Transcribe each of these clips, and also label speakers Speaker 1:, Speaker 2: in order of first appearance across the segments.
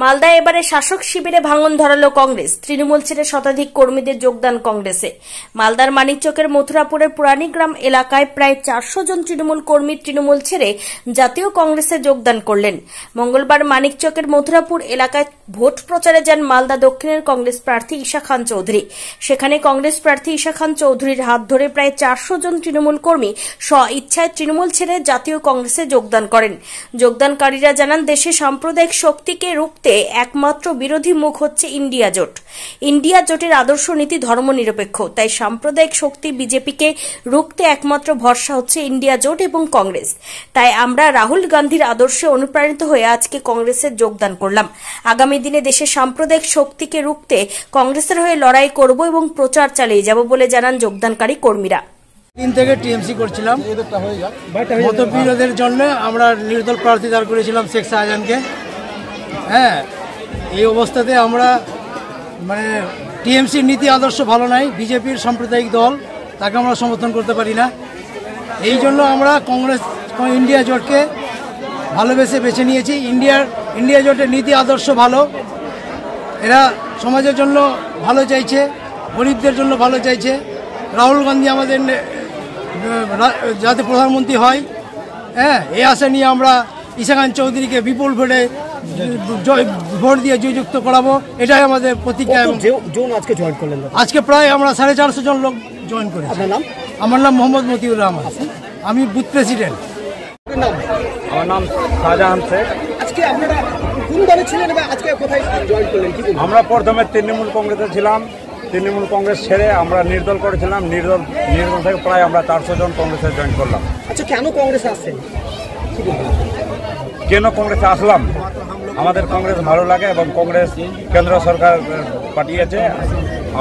Speaker 1: মালদায় এবারে শাসক শিবিরে ভাঙন ধরালো কংগ্রেস। তৃণমূল ছেড়ে শতাধিক কর্মীদের যোগদান কংগ্রেসে। মালদার মানিকচকের মথুরাপুরের পুরানীগ্রাম এলাকায় প্রায় 400 জন তৃণমূল কর্মী তৃণমূল ছেড়ে জাতীয় কংগ্রেসে যোগদান করলেন। মঙ্গলবার মানিকচকের মথুরাপুর এলাকায় ভোট প্রচারে যান মালদা দক্ষিণের কংগ্রেস প্রার্থী ঈশা খান চৌধুরী। সেখানে কংগ্রেস প্রার্থী ঈশা খান চৌধুরীর হাত ধরে প্রায় 400 জন তৃণমূল কর্মী স্ব-ইচ্ছায় তৃণমূল ছেড়ে জাতীয় কংগ্রেসে যোগদান করেন। যোগদানকারীরা জানান, দেশে সাম্প্রদায়িক শক্তিকে রুখতে একমাত্র বিরোধী মুখ হচ্ছে ইন্ডিয়া জোট। ইন্ডিয়া জোটের আদর্শ নীতি ধর্মনিরপেক্ষ, তাই সাম্প্রদায়িক শক্তি বিজেপিকে রুখতে একমাত্র ভরসা হচ্ছে ইন্ডিয়া জোট এবং কংগ্রেস। তাই আমরা রাহুল গান্ধীর আদর্শে অনুপ্রাণিত হয়ে আজকে কংগ্রেসে যোগদান করলাম। আগামী দিনে দেশের সাম্প্রদায়িক শক্তিকে রুখতে কংগ্রেসের হয়ে লড়াই করব এবং প্রচার চালিয়ে যাব বলে জানান যোগদানকারী কর্মীরা।
Speaker 2: দিন থেকে টিএমসি করছিলাম, মতবিরোধের জন্য আমরা নির্দল প্রার্থী দাঁড় করেছিলাম শেখ শাহজাহানকে। হ্যাঁ, এই অবস্থাতে আমরা টিএমসির নীতি আদর্শ ভালো নাই, বিজেপির সাম্প্রদায়িক দল, তাকে আমরা সমর্থন করতে পারি না। এই জন্য আমরা কংগ্রেস ইন্ডিয়া জোটকে ভালোবেসে বেছে নিয়েছি। ইন্ডিয়া জোটের নীতি আদর্শ ভালো, এরা সমাজের জন্য ভালো চাইছে, গরিবদের জন্য ভালো চাইছে। রাহুল গান্ধী আমাদের যাতে প্রধানমন্ত্রী হয়, হ্যাঁ, এই আশা নিয়ে আমরা ঈশা খান চৌধুরীকে বিপুল ভোট দিয়ে জয়যুক্ত করাবো, এটাই আমাদের প্রতিজ্ঞা। আজকে প্রায় আমরা 450 জন লোক জয়েন করেছি। আমার নাম মোহাম্মদ মতিউর রহমান, আমি বুথ প্রেসিডেন্ট।
Speaker 3: আমার নাম শাহজাহান শেখ।
Speaker 4: আজকে আপনারা কোন দলে ছিলেন এবং আজকে কোথায় জয়েন করলেন?
Speaker 3: আমরা প্রথমে তৃণমূল কংগ্রেসে ছিলাম, তৃণমূল কংগ্রেস ছেড়ে আমরা নির্দল করেছিলাম। নির্দল থেকে প্রায় আমরা 400 জন কংগ্রেসে জয়েন করলাম।
Speaker 4: আচ্ছা, কেন কংগ্রেসে আসছেন?
Speaker 3: কেন কংগ্রেসে আসলাম? আমাদের কংগ্রেস ভালো লাগে এবং কংগ্রেস কেন্দ্র সরকার পাঠিয়েছে।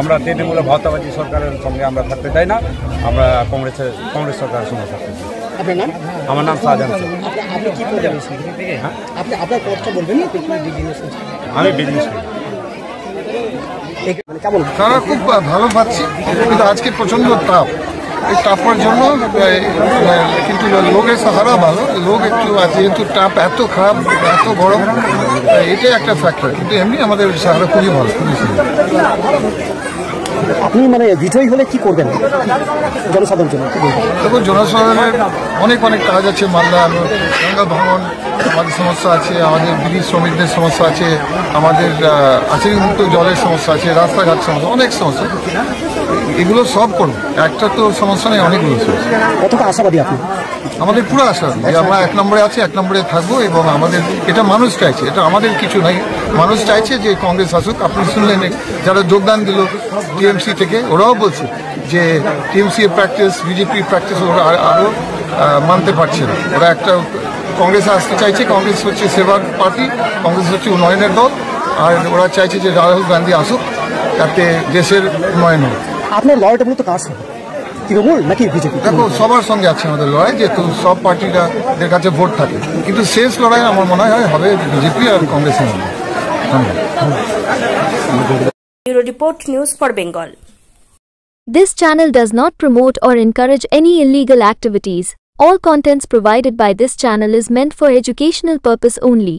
Speaker 3: আমরা তৃণমূলের ভাওতাবাজি সরকারের সঙ্গে আমরা থাকতে চাই না, আমরা কংগ্রেস সরকারের সঙ্গে থাকতে চাই।
Speaker 4: আপনার নাম?
Speaker 3: আমার নাম শাহজাহান শেখ।
Speaker 4: আপনি কি করেন? আপনার কথা বলবেন না?
Speaker 3: আমি বিজনেস করি।
Speaker 5: তারা খুব ভালো পাচ্ছি, কিন্তু আজকে প্রচণ্ড তাপ। এই তাপের জন্য কিন্তু লোকের সাহারা ভালো, লোক একটু যেহেতু তাপ এত খারাপ, এত গরম, এটাই একটা ফ্যাক্টর। কিন্তু এমনি আমাদের সাহারা খুবই ভালো, খুবই সুন্দর।
Speaker 4: আপনি বিজয়ী হলে কি করবেন জনসাধারণের জন্য?
Speaker 5: দেখুন, জনসাধারণের অনেক কাজ আছে। মালদা গঙ্গা ভবন আমাদের সমস্যা আছে, আমাদের বিড়ি শ্রমিকদের সমস্যা আছে, আমাদের আর্সেনিক জলের সমস্যা আছে, রাস্তাঘাট সমস্যা, অনেক সমস্যা। এগুলো সব করবো, একটা তো সমস্যা নেই, অনেকগুলো সমস্যা।
Speaker 4: কতটা আশাবাদী আপনি?
Speaker 5: আমাদের পুরো আশা যে আমরা 1 নম্বরে আছি, 1 নম্বরে থাকবো। এবং আমাদের এটা মানুষ চাইছে, এটা আমাদের কিছু নাই, মানুষ চাইছে যে কংগ্রেস আসুক। আপনি শুনলেন যারা যোগদান দিল টিএমসি থেকে, ওরাও বলছে যে টিএমসি এর প্র্যাকটিস, বিজেপির প্র্যাকটিস ওরা আরও মানতে পারছে না। ওরা একটা কংগ্রেসে আসতে চাইছে। কংগ্রেস হচ্ছে সেবার পার্টি, কংগ্রেস হচ্ছে উন্নয়নের দল, আর ওরা চাইছে যে রাহুল গান্ধী আসুক, যাতে দেশের উন্নয়ন হোক।
Speaker 4: আপনার লড়াইটা মূলত কার সঙ্গে, তৃণমূল নাকি বিজেপি?
Speaker 5: দেখো, সবার সঙ্গে আছে আমাদের লড়াই, যেহেতু সব পার্টিদের কাছে ভোট থাকে, কিন্তু শেষ লড়াই আমার মনে হয় হবে বিজেপি আর কংগ্রেসের মধ্যে।
Speaker 1: Bureau report, news for Bengal.
Speaker 6: This channel does not promote or encourage any illegal activities. All contents provided by this channel is meant for educational purpose only.